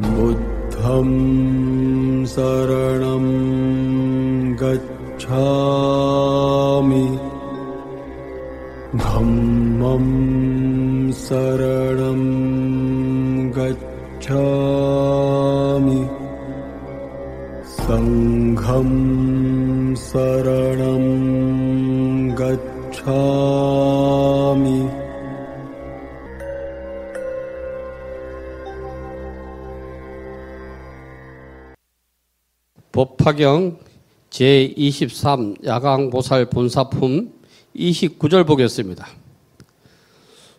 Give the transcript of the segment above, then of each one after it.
부द्धं 사랑am gacchami dhammam saranam gacchami sangham saranam gacchami 법화경 제23 야광보살 본사품 29절 보겠습니다.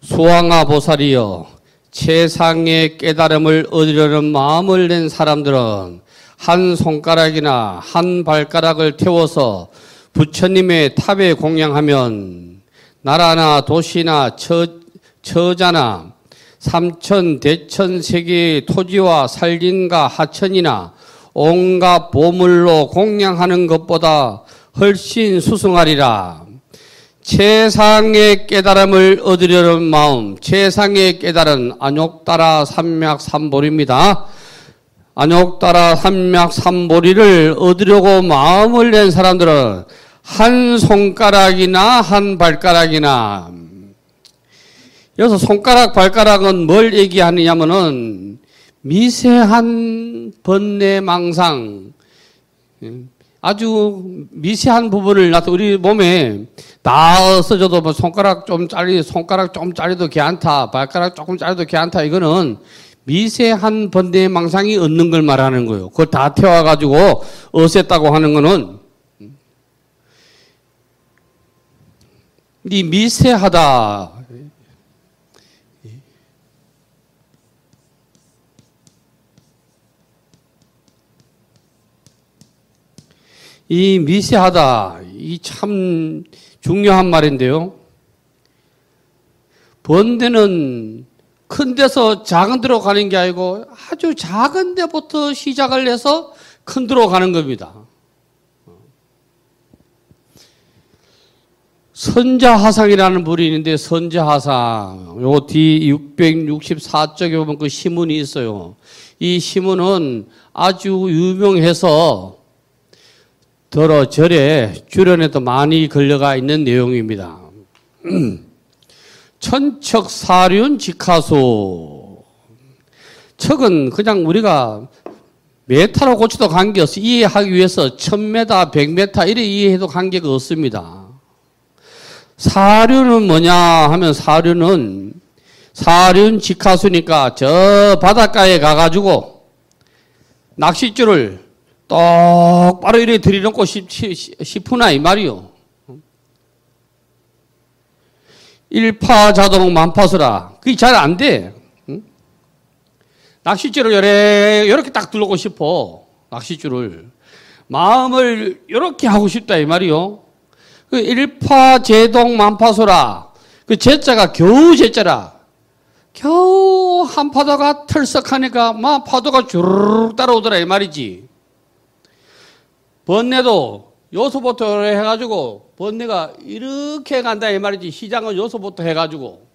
수왕아 보살이여, 최상의 깨달음을 얻으려는 마음을 낸 사람들은 한 손가락이나 한 발가락을 태워서 부처님의 탑에 공양하면 나라나 도시나 처자나 삼천 대천 세계의 토지와 산림과 하천이나 온갖 보물로 공양하는 것보다 훨씬 수승하리라. 최상의 깨달음을 얻으려는 마음, 최상의 깨달은 안욕따라 삼맥삼보리입니다. 안욕따라 삼맥삼보리를 얻으려고 마음을 낸 사람들은 한 손가락이나 한 발가락이나, 여기서 손가락 발가락은 뭘 얘기하느냐면은 미세한 번뇌망상, 아주 미세한 부분을 나타, 우리 몸에 다 없어져도 뭐 손가락 좀 잘려도 괜찮다, 발가락 조금 잘려도 괜찮다, 이거는 미세한 번뇌망상이 얻는 걸 말하는 거예요. 그걸 다 태워가지고 없앴다고 하는 거는 이 미세하다. 이 미세하다, 이 참 중요한 말인데요. 번뇌는 큰 데서 작은 데로 가는 게 아니고 아주 작은 데부터 시작을 해서 큰 데로 가는 겁니다. 선자하상이라는 불이 있는데, 선자하상, 요 뒤 664쪽에 보면 그 시문이 있어요. 이 시문은 아주 유명해서 더러 절에 주변에도 많이 걸려가 있는 내용입니다. 천척사륜 직하수. 척은 그냥 우리가 메타로 고쳐도 관계없어. 이해하기 위해서 1000m, 100m 이래 이해해도 관계가 없습니다. 사륜은 뭐냐 하면, 사륜은 사륜 직하수니까 저 바닷가에 가가지고 낚싯줄을 똑바로 이렇게 들이놓고 싶으나 이 말이요. 일파자동 만파수라. 그게 잘 안 돼. 응? 낚싯줄을 이렇게 딱 들고 싶어. 낚싯줄을. 마음을 이렇게 하고 싶다 이 말이요. 그 일파제동 만파수라. 그 제자가 겨우 제자라. 겨우 한 파도가 털썩하니까 막 파도가 주르륵 따라오더라 이 말이지. 번뇌도 요소부터 해가지고 번뇌가 이렇게 간다 이 말이지. 시장은 요소부터 해가지고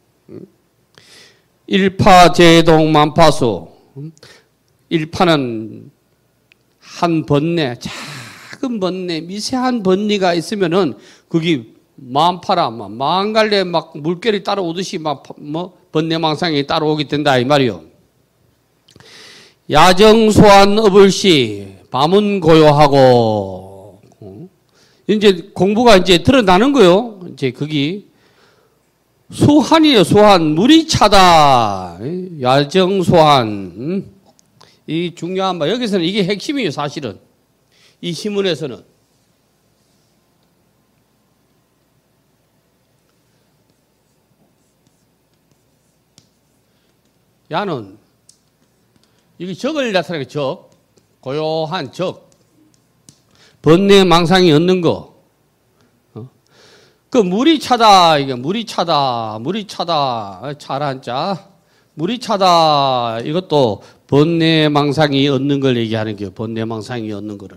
일파제동 만파수. 일파는 한 번뇌, 작은 번뇌, 미세한 번뇌가 있으면은 그게 만파라, 만갈래 막 물결이 따라오듯이 막 번뇌망상이 따라오게 된다 이 말이요. 야정소한 업을시. 밤은 고요하고, 이제 공부가 이제 드러나는 거요. 이제 그게 수한이에요, 수한. 물이 차다. 야정수한. 이 중요한 말. 여기서는 이게 핵심이에요, 사실은. 이 시문에서는. 야는, 이게 적을 나타내는 적. 고요한 적. 번뇌 망상이 없는 거. 그 물이 차다. 이게 물이 차다. 물이 차다. 차란 자. 물이 차다. 이것도 번뇌 망상이 없는 걸 얘기하는 거예요. 번뇌 망상이 없는 거를.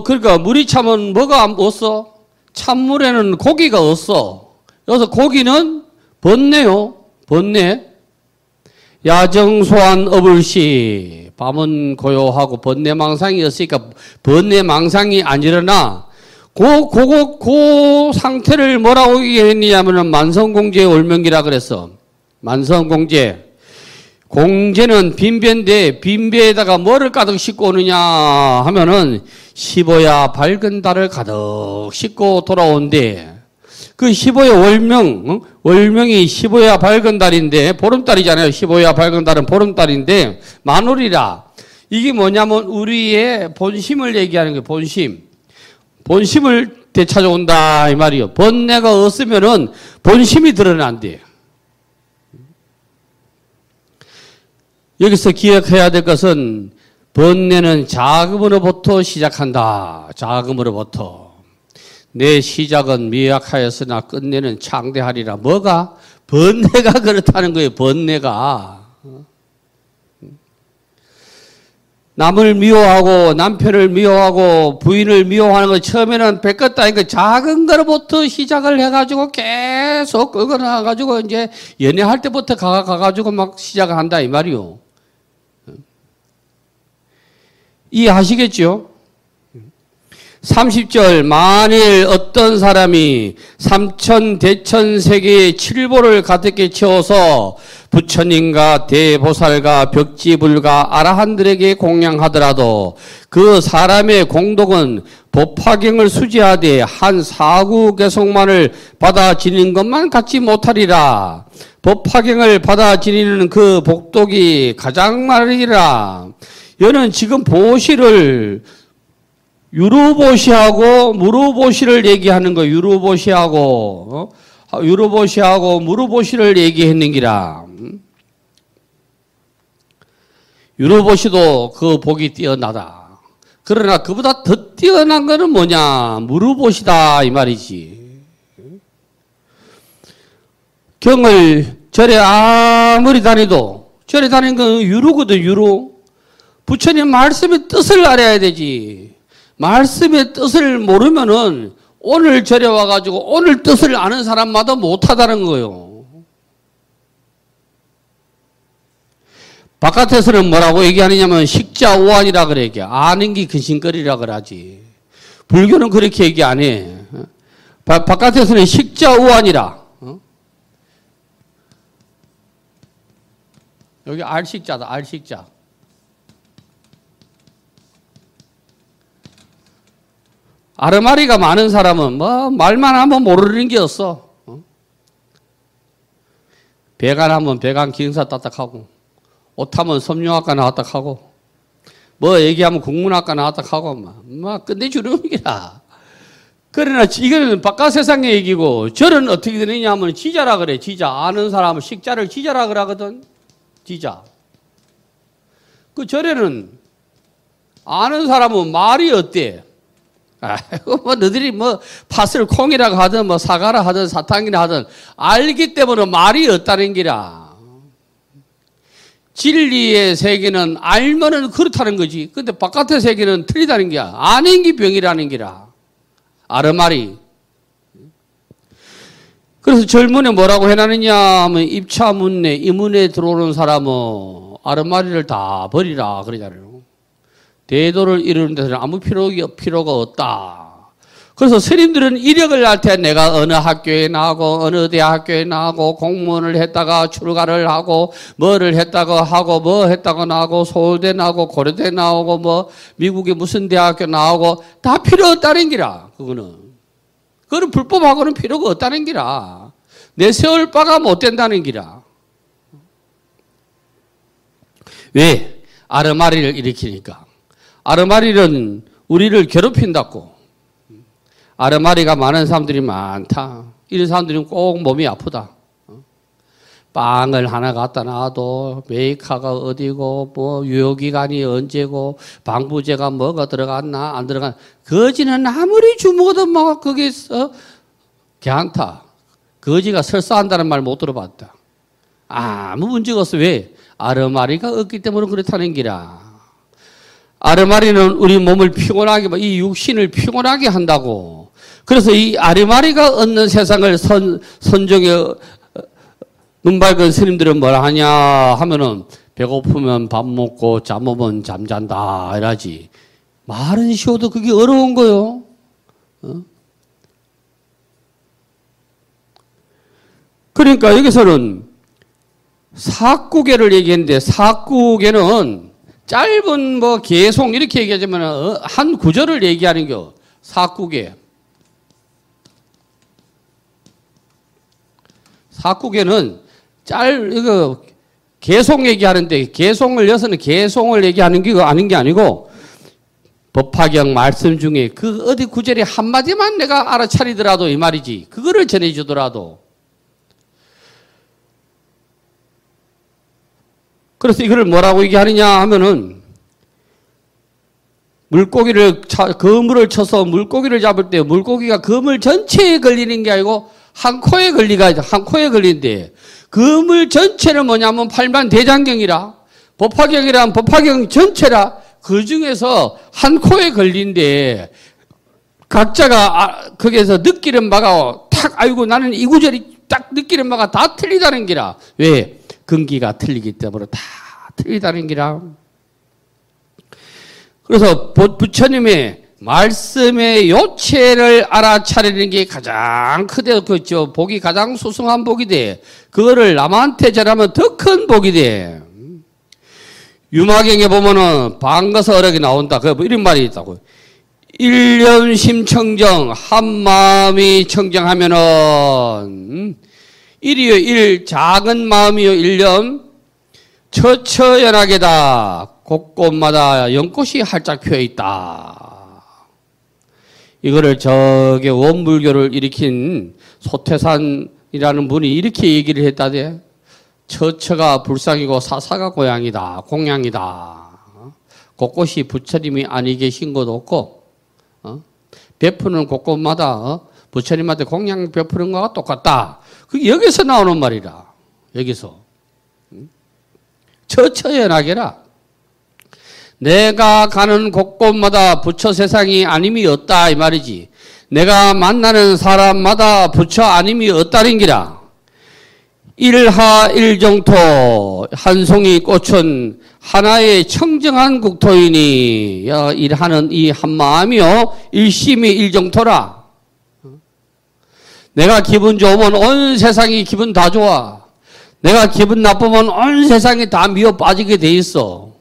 그러니까 물이 차면 뭐가 없어? 찬물에는 고기가 없어. 여기서 고기는 번뇌요. 번뇌. 야정소환 어불시 밤은 고요하고 번뇌망상이었으니까 번뇌망상이 안 일어나. 그 상태를 뭐라고 얘기했냐면은 만성공제의 월명기라 그랬어. 만성공제. 공제는 빈배인데 빈배에다가 뭐를 가득 싣고 오느냐 하면은 씹어야 밝은 달을 가득 싣고 돌아온대. 그 15의 월명, 월명이 15야 밝은 달인데, 보름달이잖아요. 15야 밝은 달은 보름달인데, 만월이라. 이게 뭐냐면, 우리의 본심을 얘기하는 거예요, 본심. 본심을 되찾아온다, 이 말이요. 번뇌가 없으면은 본심이 드러난대. 여기서 기억해야 될 것은, 번뇌는 자금으로부터 시작한다. 자금으로부터. 내 시작은 미약하였으나 끝내는 창대하리라. 뭐가? 번뇌가 그렇다는 거예요. 번뇌가. 남을 미워하고 남편을 미워하고 부인을 미워하는 거 처음에는 뺏겼다니까 작은 거로부터 시작을 해가지고 계속 끌고 나가가지고 이제 연애할 때부터 가가지고 막 시작을 한다 이 말이요. 이해하시겠죠? 30절 만일 어떤 사람이 삼천 대천 세계의 칠보를 가득히 채워서 부처님과 대보살과 벽지불가 아라한들에게 공양하더라도 그 사람의 공덕은 법화경을 수지하되 한 사구 개송만을 받아 지니는 것만 갖지 못하리라. 법화경을 받아 지니는 그 복덕이 가장 많으리라. 여는 지금 보시를 유루보시하고 무루보시를 얘기하는 거, 유루보시하고 무루보시를 얘기했는기라. 유루보시도 그 복이 뛰어나다. 그러나 그보다 더 뛰어난 거는 뭐냐? 무루보시다 이 말이지. 경을 절에 아무리 다니도 절에 다니는 건 유루거든, 유루. 부처님 말씀의 뜻을 알아야 되지. 말씀의 뜻을 모르면은 오늘 절에 와가지고 오늘 뜻을 아는 사람마다 못하다는 거예요. 바깥에서는 뭐라고 얘기하느냐면 식자오한이라 그래. 얘기. 아는 게 근심거리라 그러지. 불교는 그렇게 얘기 안 해. 바깥에서는 식자오한이라. 여기 알식자다. 알식자. 아르마리가 많은 사람은 뭐 말만 하면 모르는 게 없어. 배관 하면 배관 기능사 따딱하고 옷 하면 섬유학과 나왔다하고 뭐 얘기하면 국문학과 나왔다하고 막 끝내주는 게라. 그러나 이거는 바깥 세상의 얘기고 절은 어떻게 되느냐 하면 지자라 그래. 지자. 아는 사람은 식자를 지자라 그러거든. 지자. 그 절에는 아는 사람은 말이 어때? 아이고, 뭐, 너희들이 뭐, 팥을 콩이라고 하든, 뭐, 사과라 하든, 사탕이라 하든, 알기 때문에 말이 없다는 기라. 진리의 세계는 알면은 그렇다는 거지. 근데 바깥의 세계는 틀리다는 게야. 아는 게 병이라는 기라. 아르마리. 그래서 절문에 뭐라고 해놨느냐 하면, 입차문내, 이문에 들어오는 사람은 아르마리를 다 버리라. 그러잖아요. 대도를 이루는 데서는 아무 필요가 없다. 그래서 스님들은 이력을 할 때 내가 어느 학교에 나오고 어느 대학교에 나오고 공무원을 했다가 출가를 하고 뭐를 했다고 하고 뭐 했다고 나오고 서울대 나오고 고려대 나오고 뭐 미국의 무슨 대학교 나오고 다 필요 없다는 기라. 그거는 불법하고는 필요가 없다는 기라. 내세울 바가 못 된다는 기라. 왜? 아르마리를 일으키니까. 아르마리는 우리를 괴롭힌다고. 아르마리가 많은 사람들이 많다. 이런 사람들은 꼭 몸이 아프다. 빵을 하나 갖다 놔도 메이커가 어디고 뭐 유효기간이 언제고 방부제가 뭐가 들어갔나 안 들어갔나 거지는 아무리 주먹어도 막 거기서 괜찮다. 거지가 설사한다는 말 못 들어봤다. 아무 문제가 없어. 왜? 아르마리가 없기 때문에 그렇다는 기라. 아르마리는 우리 몸을 피곤하게, 이 육신을 피곤하게 한다고. 그래서 이 아르마리가 얻는 세상을 선종에 눈 밝은 스님들은 뭐라 하냐 하면은 배고프면 밥 먹고 잠 오면 잠잔다 이러지. 말은 쉬워도 그게 어려운 거요. 그러니까 여기서는 사구계를 얘기했는데 사구계는 짧은 뭐 개송 이렇게 얘기하자면 한 구절을 얘기하는 거 사구계. 사구계는 이거 개송 얘기하는데 개송을 여서는 개송을 얘기하는 게 아닌 게 아니고 법화경 말씀 중에 그 어디 구절에 한마디만 내가 알아차리더라도 이 말이지. 그거를 전해주더라도. 그래서 이거를 뭐라고 얘기하느냐 하면은 그물을 쳐서 물고기를 잡을 때 물고기가 그물 전체에 걸리는 게 아니고 한 코에 걸린대. 그물 전체는 뭐냐면 팔만대장경이라 법화경이란 법화경 전체라 그 중에서 한 코에 걸린데 각자가 거기에서 느끼는 바가 탁 아이고 나는 이 구절이 딱 느끼는 바가 다 틀리다는 기라. 왜? 근기가 틀리기 때문에 다 틀리다는 기라. 그래서 부처님의 말씀의 요체를 알아차리는 게 가장 크죠. 복이 가장 소중한 복이 돼. 그거를 남한테 전하면 더 큰 복이 돼. 유마경에 보면은 방거서 어록이 나온다. 이런 말이 있다고. 일념심청정, 한마음이 청정하면은, 일이요, 일, 작은 마음이요, 일념, 처처연하게다. 곳곳마다 연꽃이 활짝 펴 있다. 이거를 저게 원불교를 일으킨 소태산이라는 분이 이렇게 얘기를 했다대. 처처가 불상이고 사사가 고향이다. 공양이다. 곳곳이 부처님이 아니 계신 것도 없고 베푸는 곳곳마다 부처님한테 공양 베푸는 거와 똑같다. 그게 여기서 나오는 말이라. 여기서. 처처연하게라. 내가 가는 곳곳마다 부처 세상이 아님이 없다 이 말이지. 내가 만나는 사람마다 부처 아님이 없다는 기라. 일하일정토 한 송이 꽃은 하나의 청정한 국토이니 일하는 이 한마음이요 일심이 일정토라. 내가 기분 좋으면 온 세상이 기분 다 좋아. 내가 기분 나쁘면 온 세상이 다 미어 빠지게 돼 있어.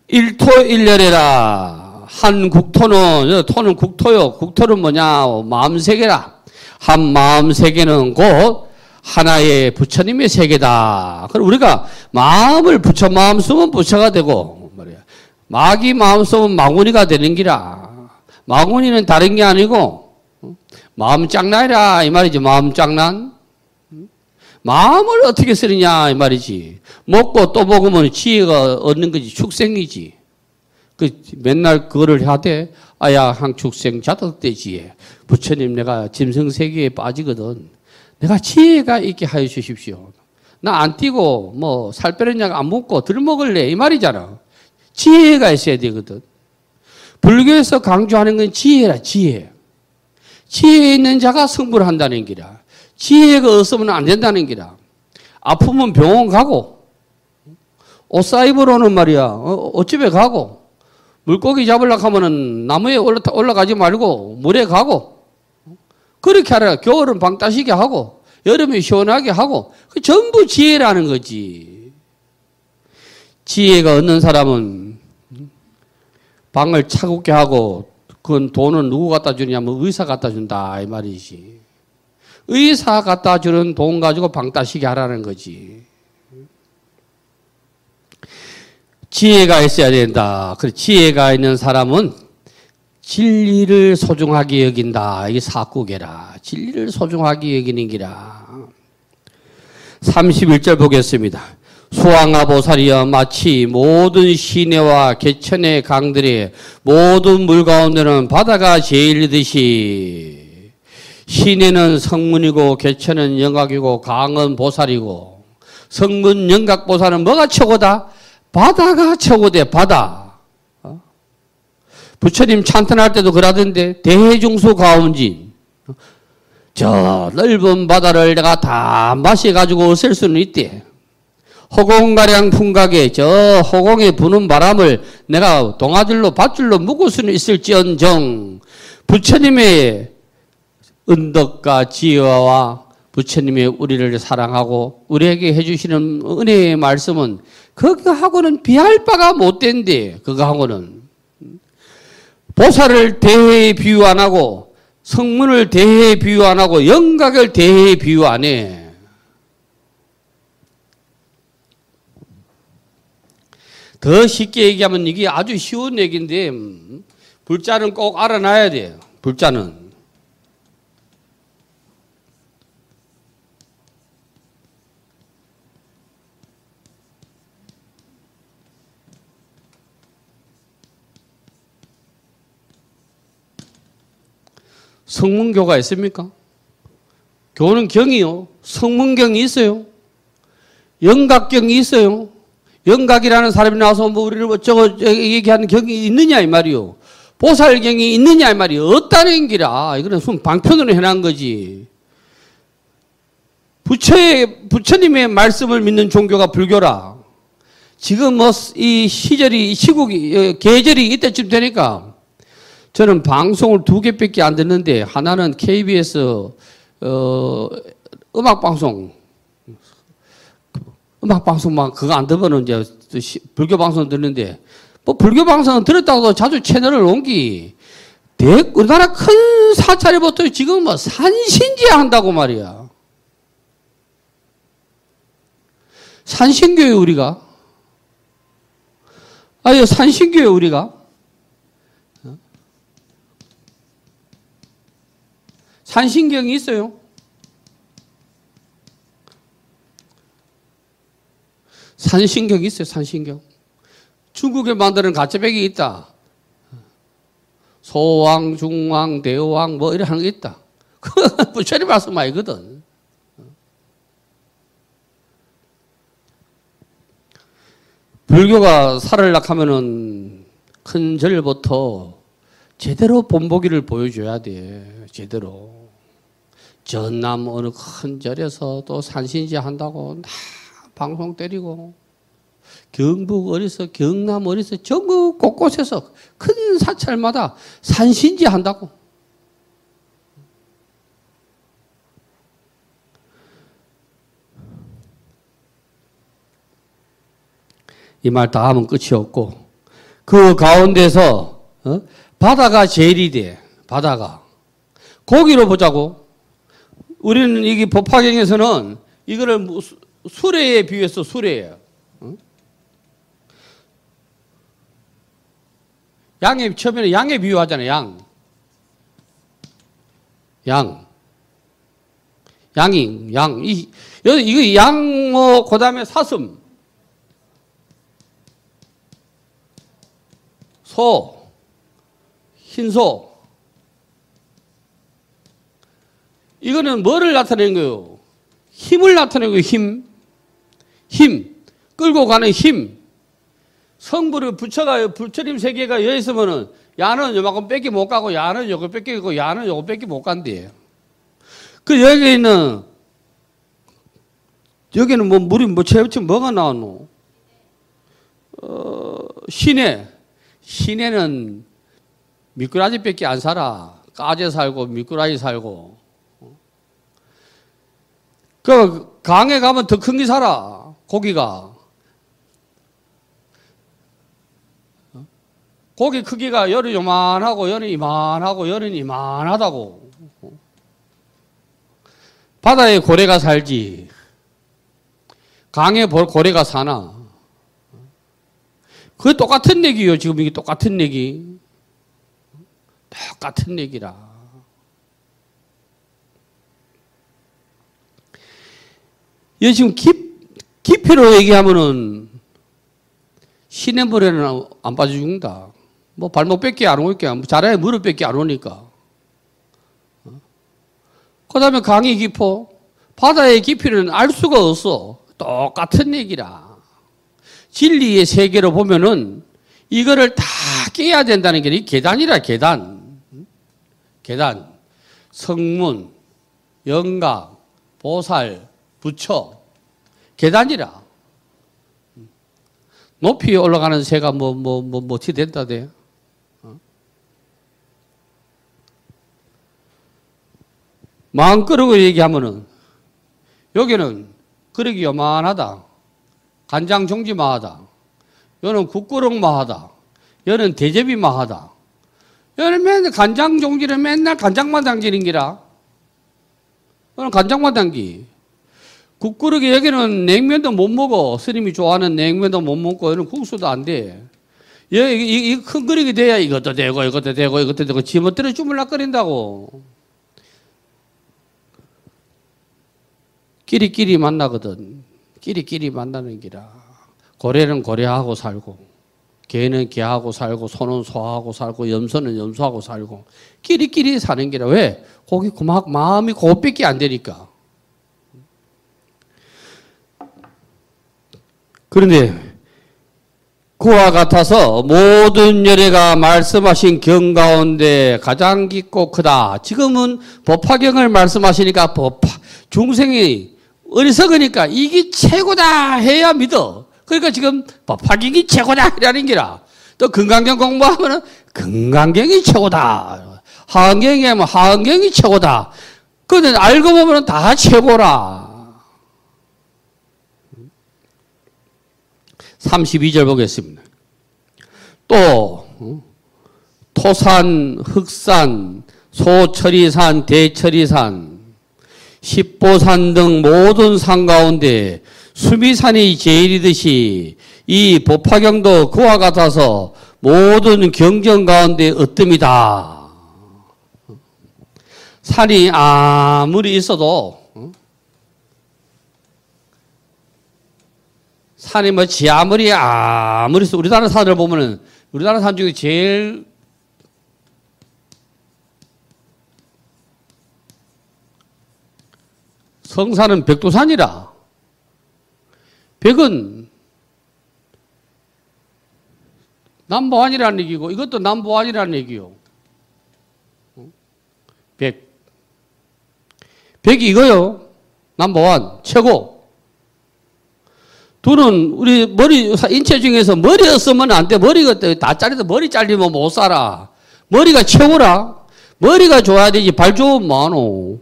일토일렬해라. 한 국토는 토는 국토요. 국토는 뭐냐? 마음세계라. 한 마음세계는 곧 하나의 부처님의 세계다. 그럼 우리가 마음을 부처 마음 쓰면 부처가 되고 말이야. 마귀 마음 쓰면 마구니가 되는 기라. 마구니는 다른 게 아니고 마음 장난이라 이 말이지. 마음 장난. 마음을 어떻게 쓰느냐 이 말이지. 먹고 또 먹으면 지혜가 얻는 거지. 축생이지. 맨날 그거를 하되 아야 항축생 자덕대지혜. 부처님 내가 짐승세계에 빠지거든. 내가 지혜가 있게 하여 주십시오. 나 안 뛰고 뭐 살 빼는 약 안 먹고 들 먹을래 이 말이잖아. 지혜가 있어야 되거든. 불교에서 강조하는 건 지혜라. 지혜. 지혜 있는 자가 승부를 한다는 기라. 지혜가 없으면 안 된다는 기라. 아프면 병원 가고 옷 사입으로는 말이야 옷집에 가고 물고기 잡으려고 하면은 나무에 올라가지 말고 물에 가고 그렇게 하라. 겨울은 방 따시게 하고 여름에 시원하게 하고 그 전부 지혜라는 거지. 지혜가 없는 사람은 방을 차갑게 하고 그건 돈은 누구 갖다 주냐면 의사 갖다 준다 이 말이지. 의사 갖다 주는 돈 가지고 방 따시게 하라는 거지. 지혜가 있어야 된다. 그 지혜가 있는 사람은 진리를 소중하게 여긴다. 이게 사구계라. 진리를 소중하게 여기는 기라. 31절 보겠습니다. 수왕아 보살이여 마치 모든 시내와 개천의 강들의 모든 물 가운데는 바다가 제일이듯이 시내는 성문이고 개천은 영각이고 강은 보살이고 성문 영각 보살은 뭐가 최고다? 바다가 최고대. 바다. 부처님 찬탄할 때도 그러던데 대해중수 가운진 저 넓은 바다를 내가 다 마셔가지고 쓸 수는 있대. 허공가량 풍각에 저 허공에 부는 바람을 내가 동아줄로 밧줄로 묶을 수는 있을지언정 부처님의 은덕과 지혜와 부처님의 우리를 사랑하고 우리에게 해주시는 은혜의 말씀은 그거하고는 비할 바가 못 된대. 그거하고는 보살을 대해 비유 안 하고 성문을 대해 비유 안 하고 영각을 대해 비유 안 해. 더 쉽게 얘기하면 이게 아주 쉬운 얘기인데 불자는 꼭 알아놔야 돼요. 불자는. 성문교가 있습니까? 교는 경이요. 성문경이 있어요. 영각경이 있어요. 영각이라는 사람이 나와서 뭐 우리를 뭐 저거 얘기하는 경이 있느냐 이 말이요. 보살경이 있느냐 이 말이요. 없다는 기라. 이거는 순 방편으로 해놓은 거지. 부처님의 말씀을 믿는 종교가 불교라. 지금 뭐 이 시절이 시국이 계절이 이때쯤 되니까 저는 방송을 2개밖에 안 듣는데 하나는 KBS 음악방송만 그거 안 들으면 이제 불교 방송 듣는데 뭐 불교 방송은 들었다고 자주 채널을 옮기. 우리나라 큰 사찰에부터 지금 뭐 산신제 한다고 말이야. 산신교회 우리가. 아유 산신교회 우리가. 산신경이 있어요. 산신경이 있어요. 산신경. 중국에 만드는 가짜백이 있다. 소왕, 중왕, 대왕 뭐 이래 하는 게 있다. 부처님 말씀 아니거든. 불교가 살으려고 하면은 큰 절부터 제대로 본보기를 보여줘야 돼. 제대로. 전남 어느 큰 절에서 또 산신제 한다고 다 방송 때리고 경북 어디서 경남 어디서 전국 곳곳에서 큰 사찰마다 산신제 한다고. 이 말 다 하면 끝이 없고 그 가운데서 바다가 제일이 돼. 바다가. 고기로 보자고. 우리는 이게 법화경에서는 이거를 수레에 비유해서 수레예요. 양에 처음에는 양에 비유하잖아요. 양. 이거 양 뭐 그다음에 사슴. 소. 흰소. 이거는 뭐를 나타내는 거예요? 힘을 나타내는 거예요. 힘. 끌고 가는 힘. 성부를 부처가, 부처님 세계가 여기 있으면은, 야는 요만큼 뺏기 못 가고, 야는 요거 뺏기고, 야는 요거 뺏기 못 간대요. 여기는 뭐 물이 뭐 제부터 뭐가 나왔노? 시내는 미꾸라지밖에 안 살아. 까재 살고, 미꾸라지 살고. 그 강에 가면 더 큰 게 살아. 고기가. 고기 크기가 열은 요만하고 열은 이만하고 열은 이만하다고. 바다에 고래가 살지. 강에 고래가 사나. 그게 똑같은 얘기예요. 지금 이게 똑같은 얘기. 똑같은 얘기라. 이 지금 깊이로 얘기하면은 시냇물에는 안 빠져 죽는다. 뭐 발목 뺏기 안 오니까, 자라에 무릎 뺏기 안 오니까. 그 다음에 강이 깊어. 바다의 깊이는 알 수가 없어. 똑같은 얘기라. 진리의 세계로 보면은 이거를 다 깨야 된다는 게 이 계단이라, 계단. 성문, 영각, 보살, 부처, 계단이라. 높이 올라가는 새가 어떻게 된다대. 마음그릇으로 얘기하면은, 여기는 그릇이 요만하다. 간장 종지만하다. 여는 국그릇만하다. 여는 대접이만하다. 여는 맨날 간장 종지를 맨날 간장만 당기는 기라. 여는 간장만 당기. 국그릇에 여기는 냉면도 못 먹어. 스님이 좋아하는 냉면도 못 먹고, 여는 국수도 안 돼. 이 큰 그릇이 돼야 이것도 되고, 이것도 되고, 이것도 되고, 지멋대로 주물락거린다고. 끼리끼리 만나거든. 끼리끼리 만나는 기라. 고래는 고래하고 살고, 개는 개하고 살고, 소는 소하고 살고, 염소는 염소하고 살고, 끼리끼리 사는 기라. 왜? 거기 마음이 그것밖에 안 되니까. 그런데 그와 같아서 모든 열애가 말씀하신 경 가운데 가장 깊고 크다. 지금은 법화경을 말씀하시니까 중생이 어리석으니까 이게 최고다 해야 믿어. 그러니까 지금 법화경이 최고다 이라는 기라. 또 금강경 공부하면은 금강경이 최고다. 하은경이 하면 하은경이 최고다. 그런데 알고 보면은 다 최고라. 32절 보겠습니다. 또 토산, 흑산, 소철이산, 대철이산, 십보산 등 모든 산 가운데 수미산이 제일이듯이 이 법화경도 그와 같아서 모든 경전 가운데 으뜸이다. 산이 아무리 있어도 산이 아무리 있어. 우리나라 산을 보면은 우리나라 산 중에 제일 성산은 백두산이라. 백은 남보안이라는 얘기고 이것도 남보안이라는 얘기요. 백이 이거요. 남보안 최고. 둘은 우리 인체 중에서 머리 없으면 안 돼. 머리가 다 잘려서 머리 잘리면 못 살아. 머리가 최고라. 머리가 좋아야 되지. 발 좋으면 뭐하노.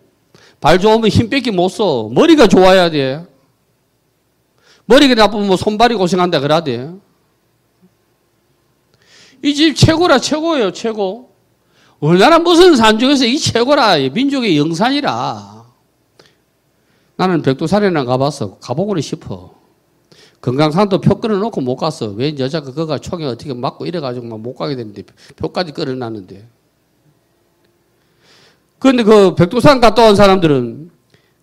발 좋으면 힘 뺏기 못 써. 머리가 좋아야 돼. 머리가 나쁘면 손발이 고생한다 그래야 돼. 이 집 최고라. 최고예요. 최고. 우리나라 무슨 산 중에서 이 최고라. 민족의 영산이라. 나는 백두산에는 가봤어. 가보고는 싶어. 금강산도 표 끊어놓고 못 갔어. 왜 여자가 그가 총에 어떻게 맞고 이래가지고 막 못 가게 되는데 표까지 끊어놨는데. 그런데 그 백두산 갔다 온 사람들은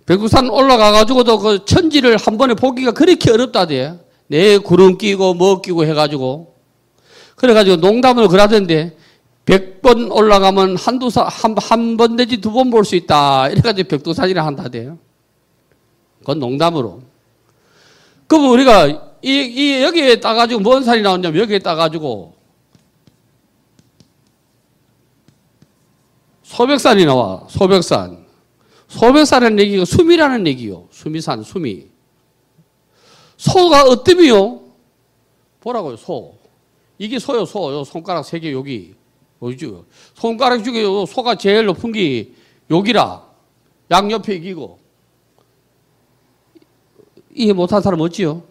백두산 올라가가지고도 그 천지를 한 번에 보기가 그렇게 어렵다대. 내 구름 끼고 뭐 끼고 해가지고. 그래가지고 농담을 그러던데 100번 올라가면 한 번 내지 2번 볼 수 있다. 이래가지고 백두산이라 한다대. 그건 농담으로. 그러면 우리가 여기에 따가지고 뭔 산이 나왔냐면 여기에 따가지고 소백산이 나와. 소백산. 소백산이라는 얘기가 수미라는 얘기요. 수미산, 수미. 소가 어뜸이요? 보라고요, 소. 이게 소요, 소. 요 손가락 3개 여기. 여기죠. 손가락 중에 요 소가 제일 높은 게 여기라. 양옆에 이기고. 이해 못한 사람 없지요?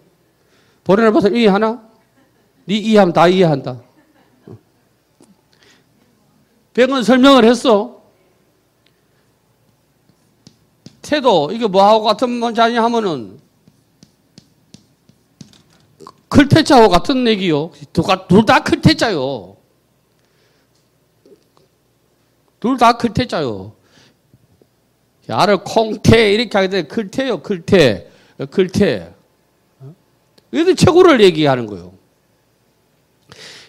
보려를 봐서 이해하나? 네 이해하면 다 이해한다. 백은 설명을 했어. 태도, 이게 뭐하고 같은 문자냐 하면은, 클태자하고 같은 얘기요. 둘 다 클태자요. 둘 다 클태자요. 야를 콩태, 이렇게 하게 되면 클태요, 클태. 클태. 이게 최고를 얘기하는 거예요.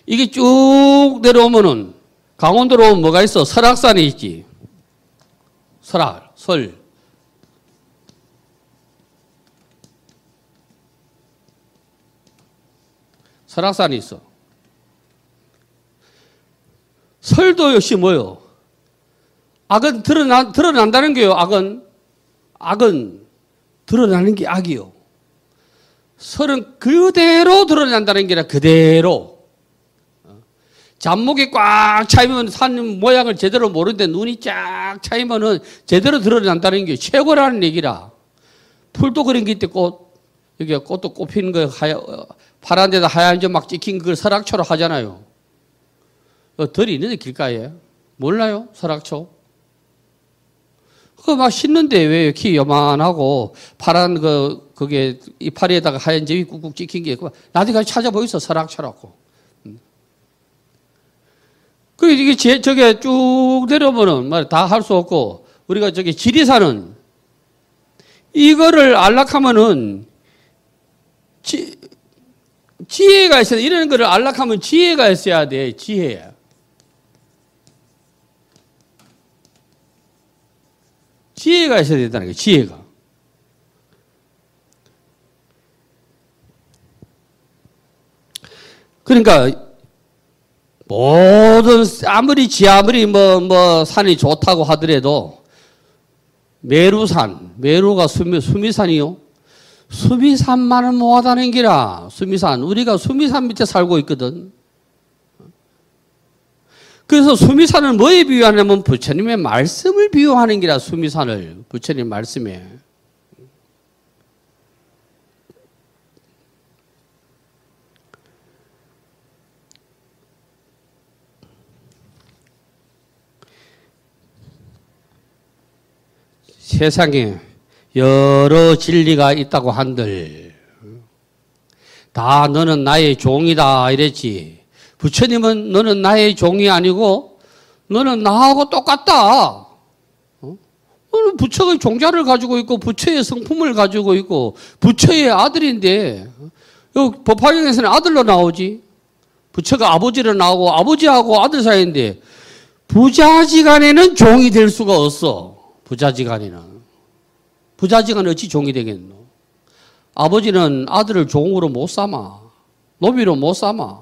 이게 쭉 내려오면은, 강원도로 오면 뭐가 있어? 설악산이 있지. 설. 설악산이 있어. 설도 역시 뭐요? 악은 드러난다는 거예요, 악은. 악은 드러나는 게 악이요. 설은 그대로 드러난다는 게 아니라 그대로. 잡목이 꽉 차이면 산 모양을 제대로 모르는데 눈이 쫙 차이면은 제대로 드러난다는 게 최고라는 얘기라. 풀도 그런 게 있대, 꽃. 여기 꽃도 꽃피는 거 파란 데다 하얀 점 막 찍힌 그걸 설악초로 하잖아요. 덜이 있는데 길가에. 몰라요? 설악초. 그거 막 심는데 왜 키 요만하고 파란 그게 이파리에다가 하얀 점이 꾹꾹 찍힌 게 나중에 가서 찾아보이소, 설악초라고. 그 이게 저게 쭉 내려오면은 말 다 할 수 없고 우리가 저기 지리산은 이거를 안락하면은 지혜가 있어야 돼. 이런 거를 안락하면 지혜가 있어야 돼. 지혜. 지혜가 있어야 된다는 거예요. 지혜가. 그러니까 모든 아무리 산이 좋다고 하더라도 메루가 수미산이요. 수미산만은 못하는 기라. 수미산. 우리가 수미산 밑에 살고 있거든. 그래서 수미산을 뭐에 비유하냐면 부처님의 말씀을 비유하는 기라. 수미산을. 부처님 말씀에. 세상에 여러 진리가 있다고 한들 다 너는 나의 종이다 이랬지. 부처님은 너는 나의 종이 아니고 너는 나하고 똑같다. 너는 부처의 종자를 가지고 있고 부처의 성품을 가지고 있고 부처의 아들인데 여기 법화경에서는 아들로 나오지. 부처가 아버지로 나오고 아버지하고 아들 사이인데 부자지간에는 종이 될 수가 없어. 부자지간에는. 부자지간은 어찌 종이 되겠노? 아버지는 아들을 종으로 못 삼아. 노비로 못 삼아.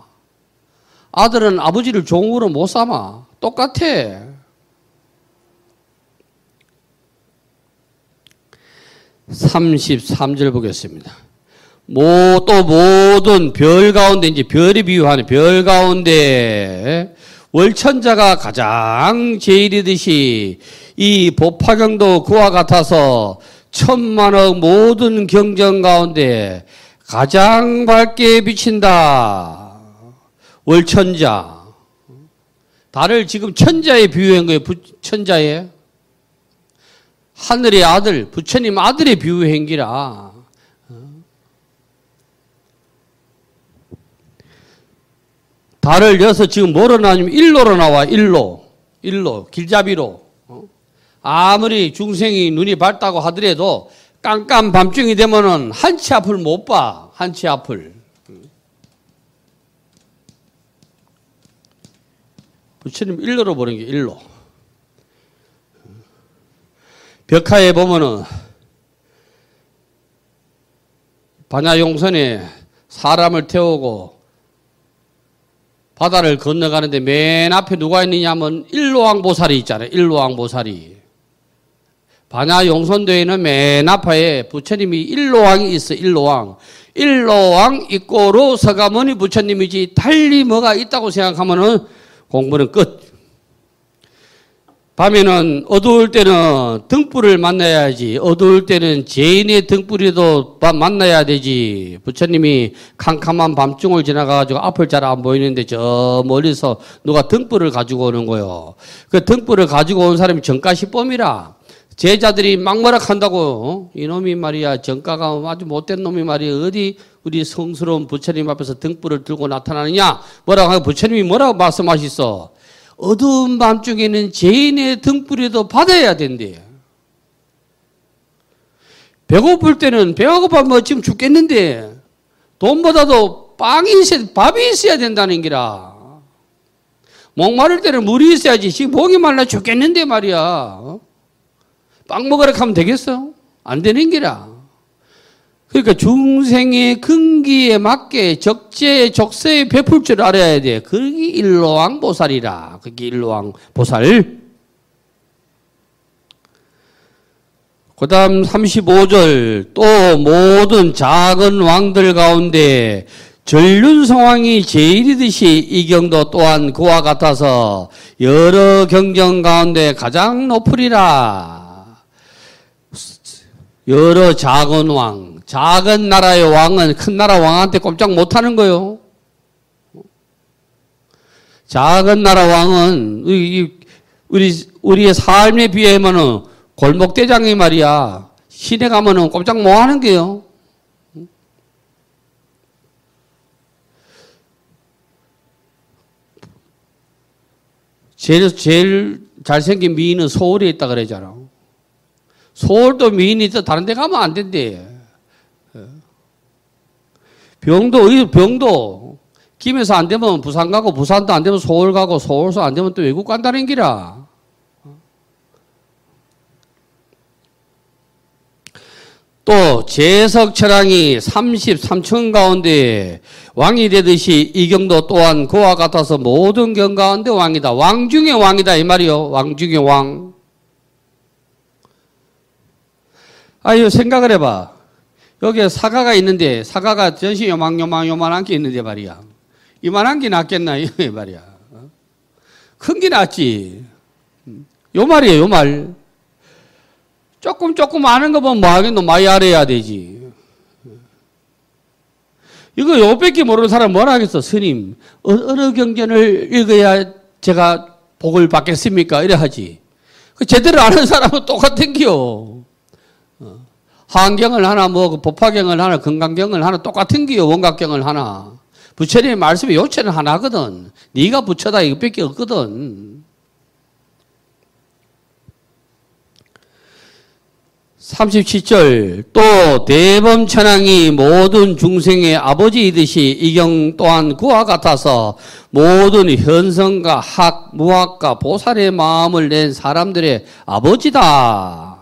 아들은 아버지를 종으로 못 삼아. 똑같아. 33절 보겠습니다. 또 모든 별 가운데, 이제 별이 비유하는 별 가운데 월천자가 가장 제일이듯이 이 법화경도 그와 같아서 천만억 모든 경전 가운데 가장 밝게 비친다. 월천자. 달을 지금 천자에 비유한 거예요. 천자에. 하늘의 아들, 부처님 아들의 비유한 기라. 달을 여서 지금 뭐로 나냐면 일로로 나와. 일로, 길잡이로. 아무리 중생이 눈이 밝다고 하더라도 깜깜 밤중이 되면은 한치 앞을 못 봐. 한치 앞을. 부처님 일로로 보는 게 일로. 벽화에 보면은 반야용선에 사람을 태우고 바다를 건너가는데 맨 앞에 누가 있느냐 하면 일로왕보살이 있잖아요. 일로왕보살이. 반야용선도에는 맨 앞에 부처님이 일로왕이 있어. 일로왕. 일로왕 입고로 서가모니 부처님이지 달리 뭐가 있다고 생각하면은 공부는 끝. 밤에는 어두울 때는 등불을 만나야지. 어두울 때는 죄인의 등불이도 만나야 되지. 부처님이 캄캄한 밤중을 지나가가지고 앞을 잘 안 보이는데 저 멀리서 누가 등불을 가지고 오는 거요. 그 등불을 가지고 온 사람이 정가시범이라. 제자들이 막머락한다고. 이놈이 말이야 정가가 아주 못된 놈이 말이야 어디 우리 성스러운 부처님 앞에서 등불을 들고 나타나느냐. 뭐라고 하고 부처님이 뭐라고 말씀하셨어. 어두운 밤중에는 죄인의 등불이도 받아야 된대. 배고플 때는 배가 고파면 지금 죽겠는데 돈보다도 밥이 있어야 된다는 기라. 목마를 때는 물이 있어야지. 지금 목이 말라 죽겠는데 말이야. 빵 먹으라 하면 되겠어? 안 되는 기라. 그러니까 중생의 근기에 맞게 적재 적세에 베풀 줄 알아야 돼. 그게 일로왕보살이라. 그게 일로왕보살. 그 다음 35절 또 모든 작은 왕들 가운데 전륜성왕이 제일이듯이 이 경도 또한 그와 같아서 여러 경전 가운데 가장 높으리라. 여러 작은 왕, 작은 나라의 왕은 큰 나라 왕한테 꼼짝 못하는 거요. 작은 나라 왕은 우리의 삶에 비하면은 골목대장이 말이야. 시내 가면은 꼼짝 못 하는 게요. 제일 잘생긴 미인은 서울에 있다 그러잖아. 서울도 미인이 있어 다른 데 가면 안 된대. 병도 김에서 안 되면 부산 가고 부산도 안 되면 서울 가고 서울서 안 되면 또 외국 간다는 기라. 또 제석철왕이 33층 가운데 왕이 되듯이 이 경도 또한 그와 같아서 모든 경 가운데 왕이다. 왕 중에 왕이다 이 말이요. 왕 중에 왕. 아유 생각을 해봐. 여기에 사과가 있는데 사과가 전시 요만한 게 있는데 말이야. 이만한 게 낫겠나 이 말이야. 큰 게 낫지. 요 말이에요 요 말. 조금 아는 거 보면 뭐 하겠노? 많이 알아야 되지. 이거 요밖에 모르는 사람 뭐라 하겠어? 스님, 어느 경전을 읽어야 제가 복을 받겠습니까? 이래 하지. 제대로 아는 사람은 똑같은 기요. 한경을 하나, 법화경을 하나, 건강경을 하나 똑같은 기요. 원각경을 하나. 부처님의 말씀이 요체는 하나거든. 네가 부처다 이거밖에 없거든. 37절 또 대범천왕이 모든 중생의 아버지이듯이 이경 또한 그와 같아서 모든 현성과 학, 무학과 보살의 마음을 낸 사람들의 아버지다.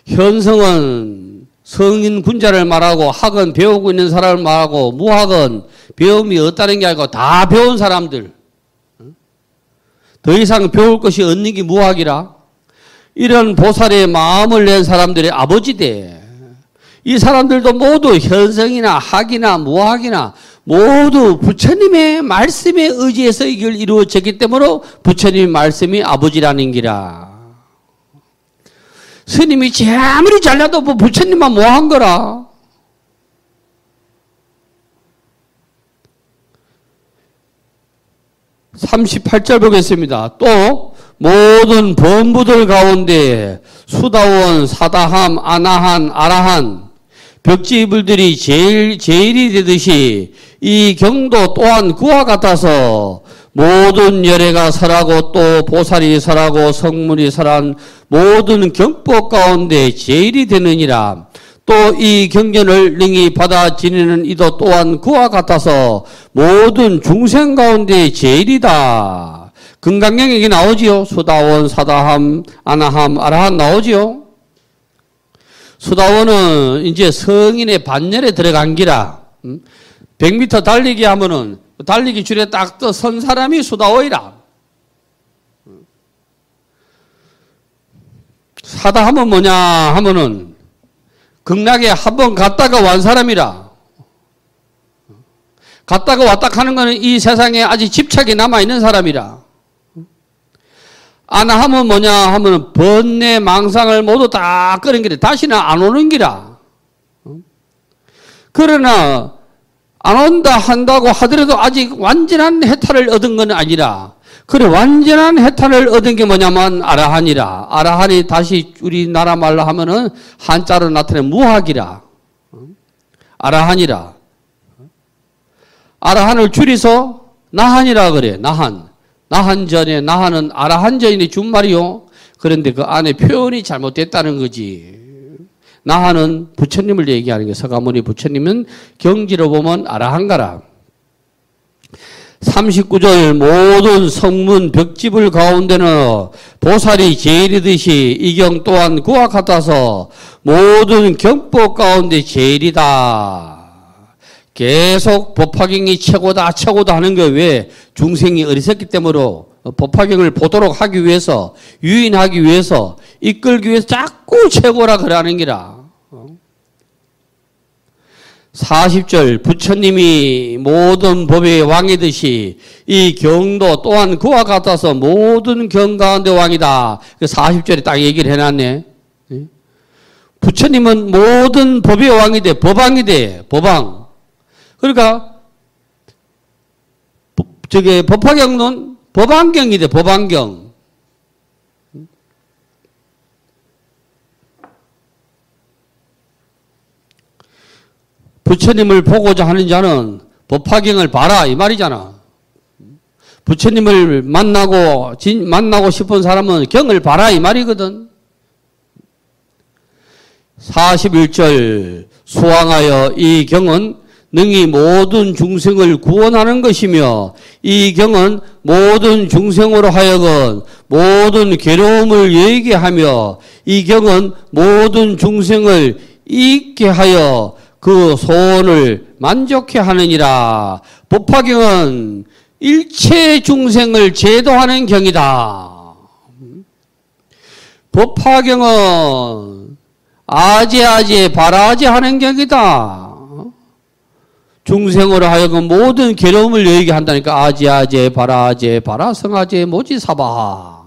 현성은 성인 군자를 말하고 학은 배우고 있는 사람을 말하고 무학은 배움이 없다는 게 아니고 다 배운 사람들. 더 이상 배울 것이 없는 게 무학이라. 이런 보살의 마음을 낸 사람들의 아버지대. 이 사람들도 모두 현성이나 학이나 무학이나 모두 부처님의 말씀에 의지해서 이걸 이루어졌기 때문에 부처님의 말씀이 아버지라는 기라. 스님이 아무리 잘나도 뭐 부처님만 뭐한 거라. (38절) 보겠습니다. 또 모든 범부들 가운데 수다원, 사다함, 아나한, 아라한 벽지불들이 제일이 되듯이 이 경도 또한 그와 같아서 모든 열애가 설하고 또 보살이 설하고 성문이 설한 모든 경법 가운데 제일이 되느니라. 또 이 경전을 능히 받아 지니는 이도 또한 그와 같아서 모든 중생 가운데 제일이다. 금강경에 나오지요. 수다원, 사다함, 아나함, 아라함 나오지요. 수다원은 이제 성인의 반열에 들어간 기라. 100m 달리기 하면은 달리기 줄에 딱 선 사람이 수다원이라. 사다함은 뭐냐 하면은 극락에 한 번 갔다가 완 사람이라. 갔다가 왔다 하는 거는 이 세상에 아직 집착이 남아있는 사람이라. 아나함은 뭐냐 하면 번뇌 망상을 모두 다 끄는 길에 다시는 안 오는 기라. 그러나 안 온다 한다고 하더라도 아직 완전한 해탈을 얻은 건 아니라. 그래 완전한 해탈을 얻은 게 뭐냐면 아라한이라. 아라한이 다시 우리나라 말로 하면은 한자로 나타낸 무학이라. 아라한이라. 아라한을 줄여서 나한이라 그래. 나한. 나한전에 나한은 아라한전이 준말이요. 그런데 그 안에 표현이 잘못됐다는 거지. 나한은 부처님을 얘기하는 게 서가모니 부처님은 경지로 보면 아라한가라. 39절 모든 성문 벽지불 가운데는 보살이 제일이듯이 이 경 또한 그와 같아서 모든 경법 가운데 제일이다. 계속 법화경이 최고다 하는 게 왜? 중생이 어리석기 때문에 법화경을 보도록 하기 위해서, 유인하기 위해서, 이끌기 위해서 자꾸 최고라 그러는 기라. 40절 부처님이 모든 법의 왕이듯이 이 경도 또한 그와 같아서 모든 경 가운데 왕이다. 40절에 딱 얘기를 해놨네. 부처님은 모든 법의 왕이 돼. 법왕이 돼. 법왕. 그러니까 저게 법화경론 법안경이 돼. 법안경. 부처님을 보고자 하는 자는 법화경을 봐라 이 말이잖아. 부처님을 만나고 싶은 사람은 경을 봐라 이 말이거든. 41절 수왕하여 이 경은 능히 모든 중생을 구원하는 것이며 이 경은 모든 중생으로 하여금 모든 괴로움을 얘기하며 이 경은 모든 중생을 잊게 하여 그 소원을 만족해 하느니라. 법화경은 일체 중생을 제도하는 경이다. 법화경은 아제아제 바라제 하는 경이다. 중생으로 하여금 모든 괴로움을 여기게 한다니까. 아제아제 바라제 바라성아제 모지사바하.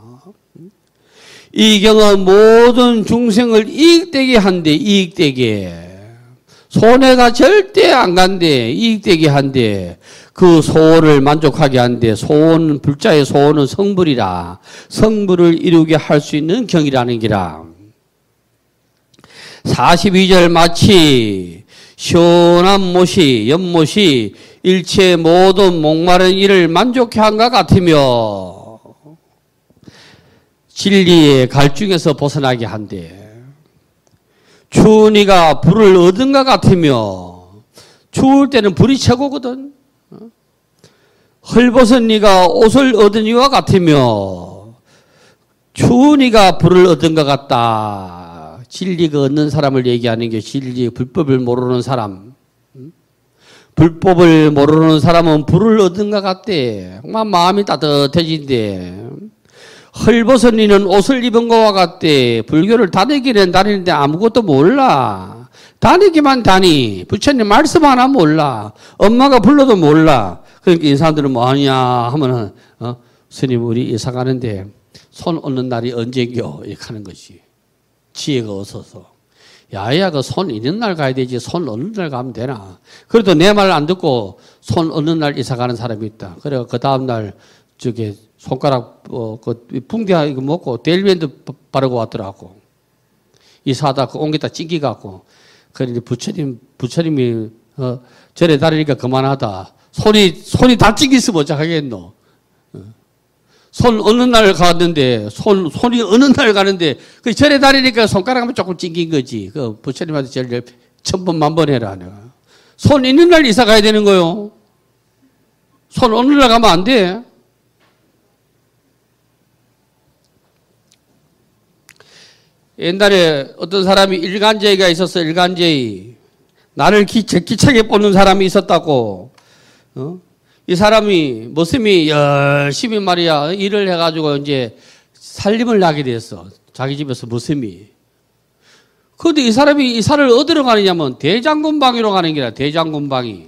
이 경은 모든 중생을 이익되게 한대. 이익되게. 손해가 절대 안 간대. 이익되게 한대. 그 소원을 만족하게 한대. 소원, 불자의 소원은 성불이라. 성불을 이루게 할 수 있는 경이라는 기라. 42절 마치 시원한 못이 연못이 일체 모든 목마른 이를 만족해 한것 같으며 진리의 갈증에서 벗어나게 한대. 추운 이가 불을 얻은 것 같으며 추울 때는 불이 최고거든. 헐벗은 이가 옷을 얻은 이와 같으며 추운 이가 불을 얻은 것 같다. 진리가 얻는 사람을 얘기하는 게 진리, 불법을 모르는 사람. 불법을 모르는 사람은 불을 얻은 것 같대. 정말 마음이 따뜻해진대. 헐벗은 이는 옷을 입은 것과 같대. 불교를 다니기는 다니는데 아무것도 몰라. 다니기만 다니. 부처님 말씀 하나 몰라. 엄마가 불러도 몰라. 그러니까 이 사람들은 뭐하냐 하면은 스님 우리 이사 가는데 손 얻는 날이 언제겨? 이렇게 하는 것이. 지혜가 없어서. 야야 그 손 있는 날 가야 되지 손 얻는 날 가면 되나. 그래도 내 말 안 듣고 손 얻는 날 이사 가는 사람이 있다. 그래 그 다음 날 저기 손가락 그 붕대 이거 먹고 데일밴드 바르고 왔더라고. 이사하다 그 옮기다 찡기갖고. 그런데 부처님이 절에 다니니까 그만하다. 손이 다 찡기으면 어쩌겠노. 손 어느 날 갔는데 손이 어느 날 가는데 그 절에 다니니까 손가락만 조금 찡긴 거지. 그 부처님한테 절 1000번 만번 해라 내가. 손 있는 날 이사 가야 되는 거요. 손 어느 날 가면 안 돼. 옛날에 어떤 사람이 일간제의가 있었어. 일간제의. 나를 기차게 뽑는 사람이 있었다고. 이 사람이 모습이 열심히 말이야 일을 해가지고 이제 살림을 나게 됐어. 자기 집에서 모습이. 그런데 이 사람이 이사를 어디로 가느냐면 대장군방위로 가는 게라. 대장군방위.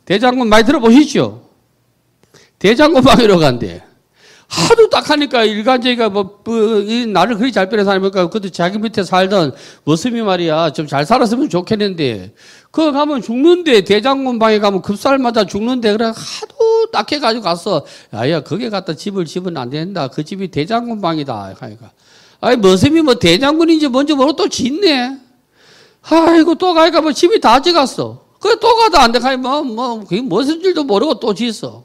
대장군 많이 들어보시죠? 대장군방위로 간대. 하도 딱 하니까 일간제가 나를 그리 잘 빼는 사람이니까 그것도 자기 밑에 살던 모습이 말이야 좀 잘 살았으면 좋겠는데 그거 가면 죽는데 대장군 방에 가면 급살마다 죽는데 그래 하도 딱해가지고 갔어. 야야 거기 갔다 집을 지으면 안 된다. 그 집이 대장군 방이다. 그러니까 아이 모습이 뭐 대장군인지 뭔지 모르고 또 짓네. 아이고 또 가니까 뭐 집이 다 지갔어. 그래 또 가도 안 돼. 가면 그게 무슨 줄도 모르고 또 짓어.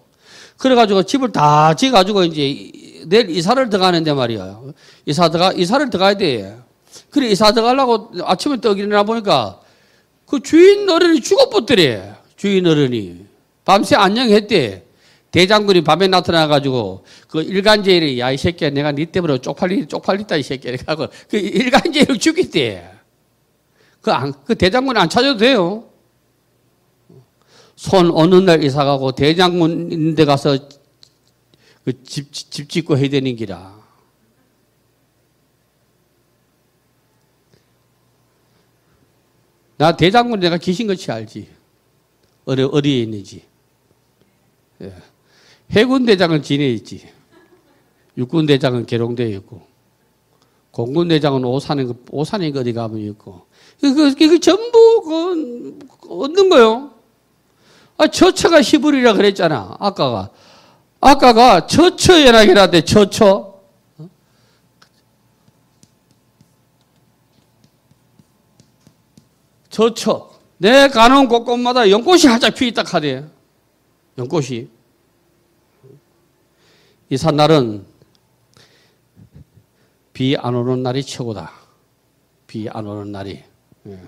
그래가지고 집을 다 지어가지고 이제 내일 이사를 들어가는데 말이야. 이사를 들어가야 돼. 그래 이사 들어가려고 아침에 떡 일어나 보니까 그 주인 어른이 죽어버렸더래. 주인 어른이. 밤새 안녕했대. 대장군이 밤에 나타나가지고 그 일간제일이 야 이 새끼야 내가 네 때문에 쪽팔리다 이 새끼야. 하고 그 일간제일을 죽였대. 그 대장군이 안 찾아도 돼요. 손 어느 날 이사 가고 대장군 데 가서 그 집 짓고 해야 되는 기라. 나 대장군 내가 귀신같이 알지. 어디에 있는지. 예. 해군 대장은 진해에 있지. 육군 대장은 계룡대에 있고. 공군 대장은 오산에 어디 가면 있고. 이거 전부 얻는 거요. 처처가 희불이라 그랬잖아. 아까가 처처 연락이라대 처처. 처처. 내 가는 곳곳마다 연꽃이 활짝 피있다 카대. 연꽃이. 이 산날은 비 안 오는 날이 최고다. 비 안 오는 날이. 예.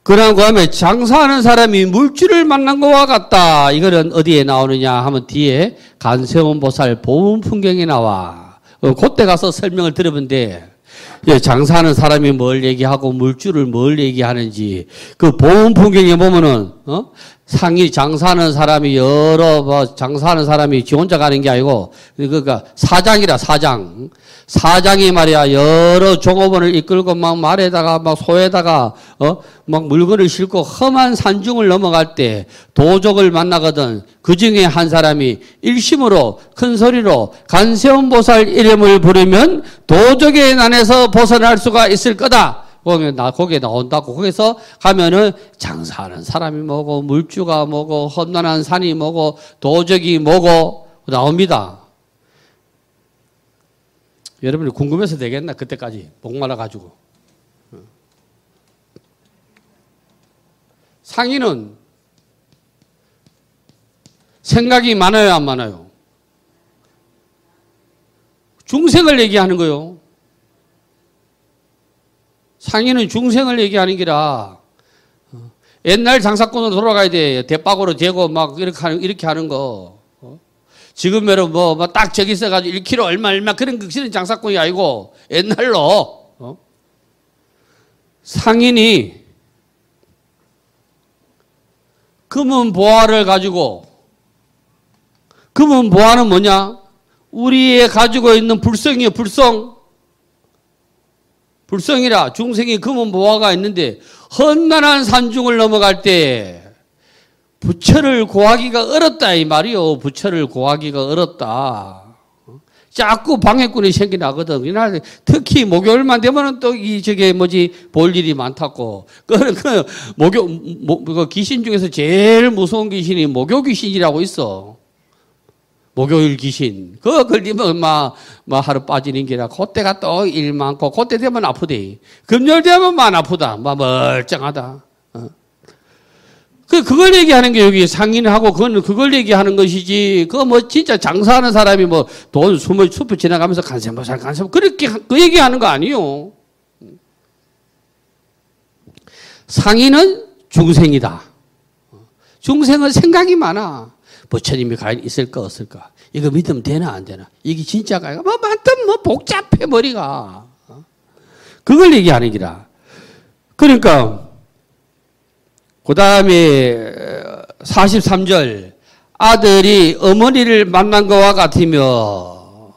그러고 하면 장사하는 사람이 물주를 만난 것과 같다. 이거는 어디에 나오느냐 하면 뒤에 간세음 보살 보문 풍경에 나와. 그때 가서 설명을 들으면 돼. 장사하는 사람이 뭘 얘기하고 물주를 뭘 얘기하는지 그 보문 풍경에 보면은 상이 장사하는 사람이 장사하는 사람이 지 혼자 가는 게 아니고 그러니까 사장이라 사장. 사장이 말이야 여러 종업원을 이끌고 막 말에다가 막 소에다가 막 물건을 싣고 험한 산중을 넘어갈 때 도적을 만나거든. 그 중에 한 사람이 일심으로 큰 소리로 간세음보살 이름을 부르면 도적의 난에서 벗어날 수가 있을 거다. 거기에 나온다고. 거기서 가면은 장사하는 사람이 뭐고 물주가 뭐고 험난한 산이 뭐고 도적이 뭐고 나옵니다. 여러분이 궁금해서 되겠나? 그때까지 목말라가지고. 상인은 생각이 많아요, 안 많아요? 중생을 얘기하는 거요. 상인은 중생을 얘기하는 기라. 옛날 장사꾼으로 돌아가야 돼. 대박으로 재고 막 이렇게 하는 거. 지금으로 딱 저기 있어가지고 1kg 얼마 그런 극실은 장사꾼이 아니고 옛날로 상인이 금은 보화를 가지고 금은 보화는 뭐냐? 우리의 가지고 있는 불성이에요. 불성이라 중생이 금은 보화가 있는데 험난한 산중을 넘어갈 때 부처를 구하기가 어렵다 이 말이요. 부처를 구하기가 어렵다. 자꾸 방해꾼이 생겨나거든. 이날 특히 목요일만 되면은 또 볼 일이 많다고. 그 귀신 중에서 제일 무서운 귀신이 목요 귀신이라고 있어. 목요일 귀신. 그거 걸리면 하루 빠지는 게라. 그때가 또 일 많고, 그때 되면 아프대. 금요일 되면 만 아프다. 멀쩡하다. 그걸 얘기하는 게 여기 상인하고 그걸 얘기하는 것이지. 진짜 장사하는 사람이 돈 숲을 지나가면서 간세보살 그렇게 그 얘기하는 거 아니요. 상인은 중생이다. 중생은 생각이 많아. 부처님이 과연 있을까 없을까? 이거 믿으면 되나 안 되나? 이게 진짜가 많든 복잡해 머리가. 그걸 얘기하는 기라. 그러니까 그 다음에 43절 아들이 어머니를 만난 것과 같으며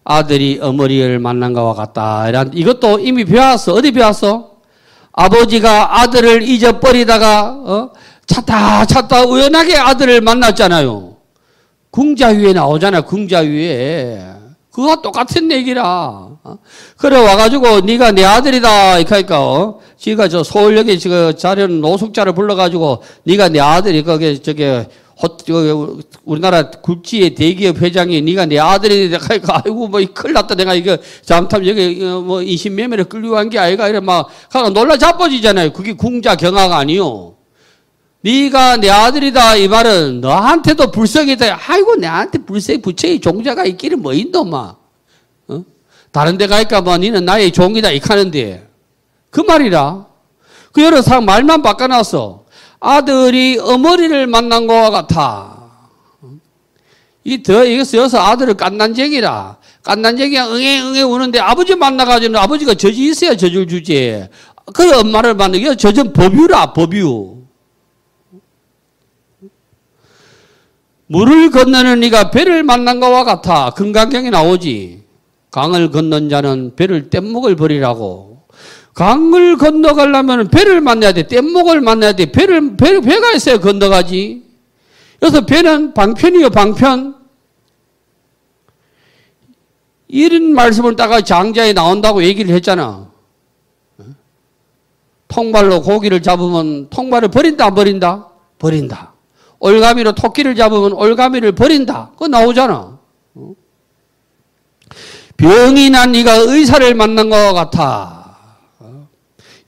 아들이 어머니를 만난 것과 같다. 이것도 이미 배웠어. 어디 배웠어? 아버지가 아들을 잊어버리다가 찾다 우연하게 아들을 만났잖아요. 궁자위에 나오잖아. 궁자위에. 그거 똑같은 얘기라. 그래 와가지고 네가 내 아들이다 이러니까 지가 저 서울역에 자료는 노숙자를 불러가지고 네가 내 아들이 우리나라 굴지의 대기업 회장이 네가 내 아들이다 하니까 아이고 큰일 났다 내가 이거 잘못하면 여기 인신매매를 끌려고 한 게 아이가 이래 막 놀라 자빠지잖아요. 그게 궁자 경화가 아니요. 네가 내 아들이다 이 말은 너한테도 불성이다. 아이고 내한테 부처의 종자가 있기를 뭐 있노마. 다른 데 가니까 너는 나의 종이다 이카는데 그 말이라. 그 여러 사람 말만 바꿔놨어. 아들이 어머니를 만난 것과 같아. 이게 쓰여서 아들을 깐난쟁이라. 깐난쟁이가 응애 우는데 아버지 만나가지고 아버지가 저지 있어야 저줄 주지. 그 엄마를 만나게 저전 법유라 법유. 물을 건너는 이가 배를 만난 것과 같아. 금강경에 나오지. 강을 건넌 자는 배를 뗏목을 버리라고. 강을 건너가려면 배를 만나야 돼. 뗏목을 만나야 돼. 배가 있어야 건너가지. 그래서 배는 방편이요, 방편. 이런 말씀을 따가 장자에 나온다고 얘기를 했잖아. 통발로 고기를 잡으면 통발을 버린다, 안 버린다? 버린다. 올가미로 토끼를 잡으면 올가미를 버린다. 그거 나오잖아. 병이 난 네가 의사를 만난 것 같아.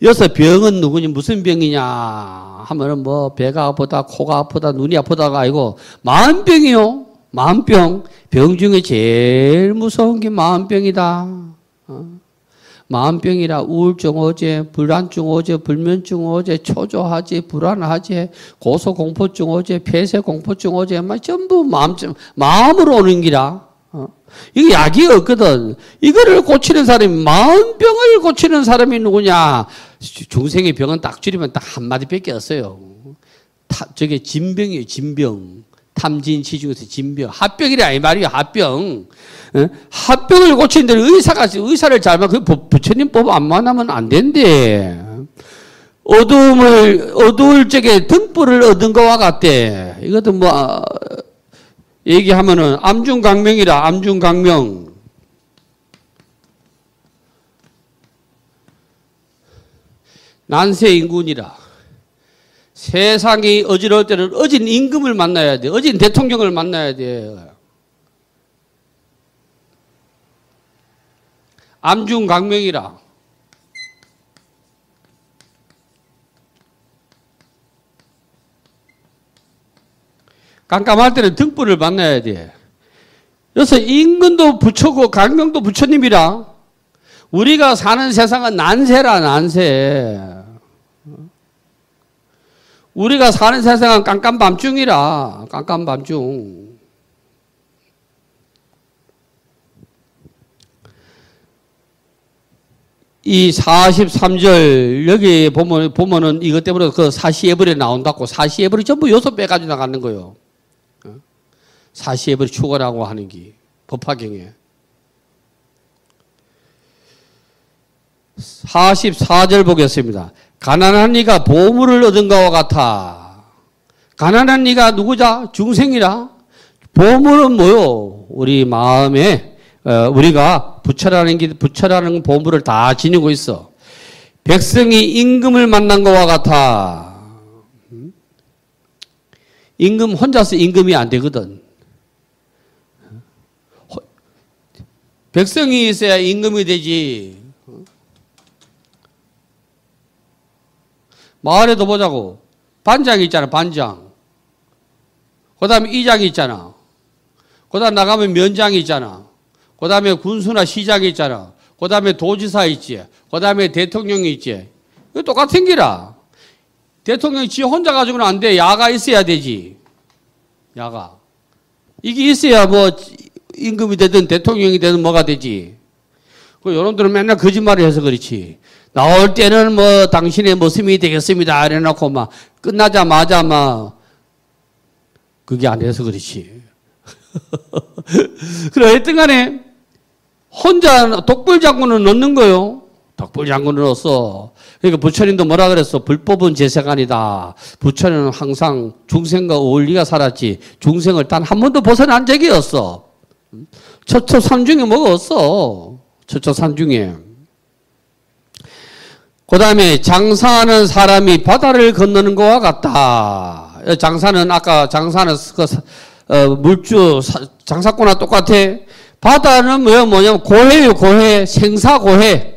여기서 병은 누구니? 무슨 병이냐 하면은 뭐 배가 아프다, 코가 아프다, 눈이 아프다가 아니고 마음병이요. 마음병. 병 중에 제일 무서운 게 마음병이다. 마음병이라 우울증 오제, 불안증 오제, 불면증 오제, 초조하지, 불안하지, 고소공포증 오제, 폐쇄공포증 오제, 막 전부 마음으로 오는 기라. 이게 약이 없거든. 이거를 고치는 사람이, 마음병을 고치는 사람이 누구냐? 중생의 병은 딱 줄이면 딱 한마디밖에 없어요. 저게 진병이에요, 진병. 탐진치 중에서 진병. 합병이라 이 말이에요, 합병. 합병을 고치는데 의사를 잘 그 부처님 법 안 만나면 안 된대. 어두울 적에 등불을 얻은 것과 같대. 이것도 뭐, 얘기하면은 암중강명이라, 암중강명. 난세인군이라. 세상이 어지러울 때는 어진 임금을 만나야 돼. 어진 대통령을 만나야 돼. 암중강명이라. 깜깜할 때는 등불을 만나야 돼. 그래서 임금도 부처고 강명도 부처님이라. 우리가 사는 세상은 난세라, 난세. 우리가 사는 세상은 깜깜밤중이라, 깜깜밤중. 이 43절, 여기 보면은 이것 때문에 그 사시예불에 나온다고, 사시예불이 전부 요소 빼가지고 나가는 거예요. 사시예불이 추가라고 하는 게, 법화경에. 44절 보겠습니다. 가난한 이가 보물을 얻은 것과 같아. 가난한 이가 누구자? 중생이라. 보물은 뭐요? 우리 마음에 우리가 부처라는 보물을 다 지니고 있어. 백성이 임금을 만난 것과 같아. 임금 혼자서 임금이 안 되거든. 백성이 있어야 임금이 되지. 마을에도 보자고. 반장이 있잖아, 반장. 그 다음에 이장이 있잖아. 그 다음에 나가면 면장이 있잖아. 그 다음에 군수나 시장이 있잖아. 그 다음에 도지사 있지. 그 다음에 대통령이 있지. 이거 똑같은 기라. 대통령이 지 혼자 가지고는 안 돼. 야가 있어야 되지. 야가. 이게 있어야 뭐 임금이 되든 대통령이 되든 뭐가 되지. 그 여러분들은 맨날 거짓말을 해서 그렇지. 나올 때는 뭐 당신의 모습이 되겠습니다. 이래놓고 막 끝나자마자 막 그게 안 돼서 그렇지. 그래 하여튼 간에 혼자 독불장군을 넣는 거요. 독불장군을 넣었어. 그러니까 부처님도 뭐라 그랬어? 불법은 제세간이다. 부처는 항상 중생과 어울리가 살았지. 중생을 단 한 번도 벗어난 적이 없어. 처처산중에 뭐가 없어. 처처산중에. 그 다음에 장사하는 사람이 바다를 건너는 것과 같다. 장사는 아까 장사는 물주 장사꾼과 똑같아. 바다는 뭐냐면 고해요, 고해. 생사고해.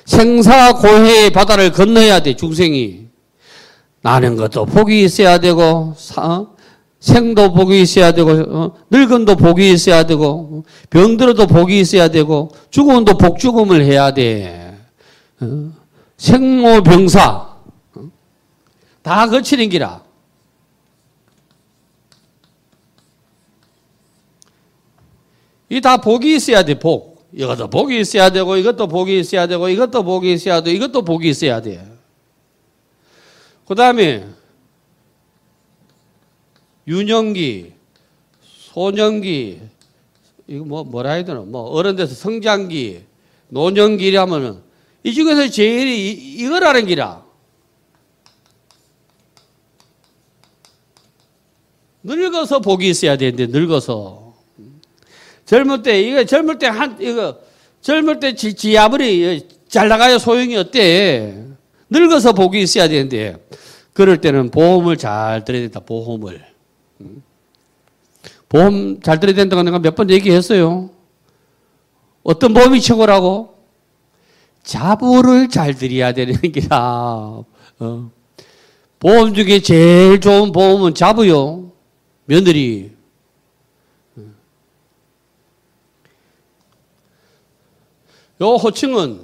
생사고해의 바다를 건너야 돼, 중생이. 나는 것도 복이 있어야 되고, 생도 복이 있어야 되고, 늙은도 복이 있어야 되고, 병들어도 복이 있어야 되고, 죽음도 복죽음을 해야 돼. 생로병사. 다 거치는 기라. 이 다 복이 있어야 돼, 복. 이것도 복이 있어야 되고, 이것도 복이 있어야 되고, 이것도 복이 있어야 되고, 이것도 복이 있어야 돼. 그 다음에, 윤영기, 소년기, 이거 뭐라 해야 되나? 뭐 어른 돼서 성장기, 노년기라 하면은 이 중에서 제일 이거라는 기라. 늙어서 복이 있어야 되는데 늙어서 젊을 때 젊을 때 지아버리 잘 나가야 소용이 없대. 늙어서 복이 있어야 되는데 그럴 때는 보험을 잘 들어야 된다. 보험 잘 들어야 된다고 내가 몇 번 얘기했어요. 어떤 보험이 최고라고? 자부를 잘 들여야 되는 기라. 보험 중에 제일 좋은 보험은 자부요. 며느리. 요 호칭은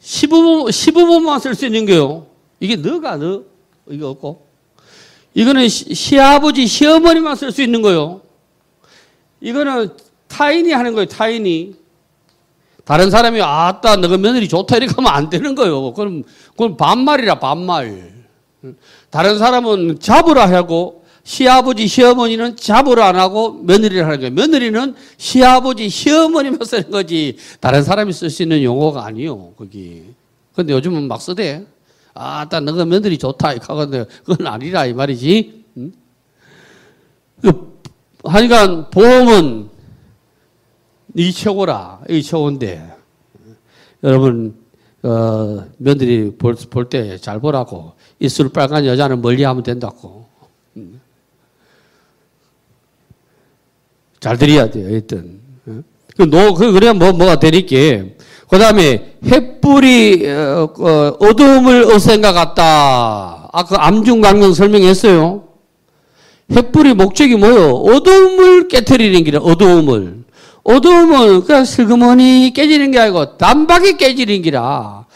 시부모만 쓸 수 있는 거요. 이게 너 이거 없고. 이거는 시아버지, 시어머니만 쓸 수 있는 거요. 이거는 타인이 하는 거예요. 타인이. 다른 사람이 아따 너가 며느리 좋다 이렇게 하면 안 되는 거예요. 그건 반말이라 반말. 다른 사람은 잡으라 하고 시아버지 시어머니는 잡으라 안 하고 며느리를 하는 거예요. 며느리는 시아버지 시어머니만 쓰는 거지 다른 사람이 쓸 수 있는 용어가 아니요. 거기. 근데 요즘은 막 쓰대. 아따 너가 며느리 좋다 이렇게 하는데 그건 아니라 이 말이지. 하여간 보험은 이 최고라. 이 최고인데 여러분 며느리 볼 때 잘 보라고. 입술 빨간 여자는 멀리하면 된다고. 잘 들여야 돼요. 하여튼 그래야 뭐가 되니까. 그 다음에 횃불이 어두움을 어센 것 같다. 아까 암중강령 설명했어요. 횃불이 목적이 뭐요? 어두움을 깨트리는 길이야. 어두움은 그냥 슬그머니 깨지는 게 아니고 단박에 깨지는 기라.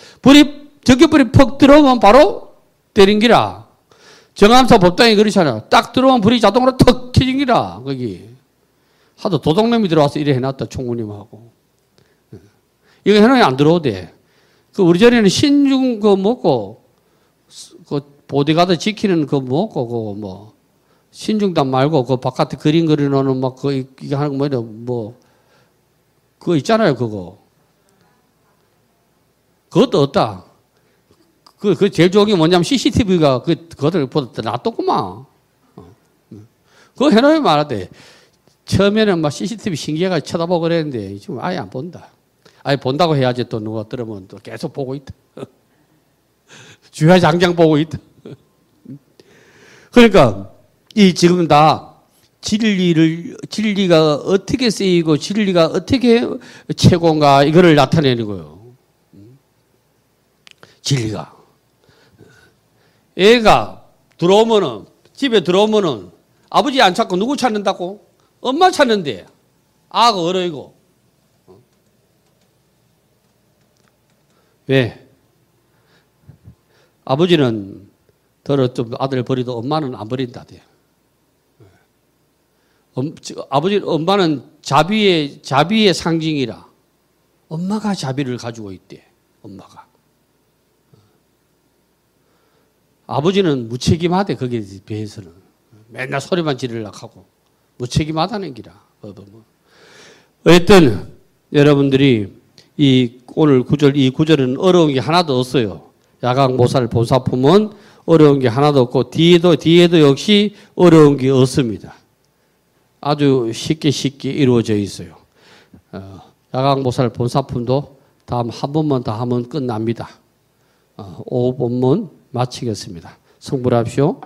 전기불이 퍽 들어오면 바로 때린 기라. 정암사 법당이 그렇잖아. 딱 들어오면 불이 자동으로 턱 켜진 기라. 거기. 하도 도둑놈이 들어와서 이래 해놨다. 총무님하고. 이거 해놓으면 안 들어오대. 우리 전에는 신중 먹고, 보디가드 지키는 먹고, 신중단 말고, 바깥에 그림 그려놓는 이거 하는 거 그거 있잖아요, 그거. 그것도 없다. 그 제일 좋은 게 뭐냐면 CCTV가 그것들 보다 낫더구만. 그거 해놓으면 말하대. 처음에는 막 CCTV 신기해가 쳐다보고 그랬는데, 지금 아예 안 본다. 아예 본다고 해야지 또 누가 들으면 또 계속 보고 있다. 주야장장 보고 있다. 그러니까, 지금 다 진리가 어떻게 쓰이고 진리가 어떻게 최고인가 이거를 나타내는 거예요. 진리가. 애가 집에 들어오면은 아버지 안 찾고 누구 찾는다고? 엄마 찾는데. 아가 어려이고. 왜? 아버지는 좀 아들 버리도 엄마는 안 버린다대. 엄마는 자비의 상징이라. 엄마가 자비를 가지고 있대. 엄마가. 아버지는 무책임하대. 거기에 비해서는. 맨날 소리만 지르려고 하고. 무책임하다는 기라. 어쨌든 여러분들이 오늘 이 구절은 어려운 게 하나도 없어요. 야광보살 본사품은 어려운 게 하나도 없고 뒤에도 역시 어려운 게 없습니다. 아주 쉽게 이루어져 있어요. 야광보살 본사품도 다음 한 번만 더 하면 끝납니다. 5번문 마치겠습니다. 성불합시오.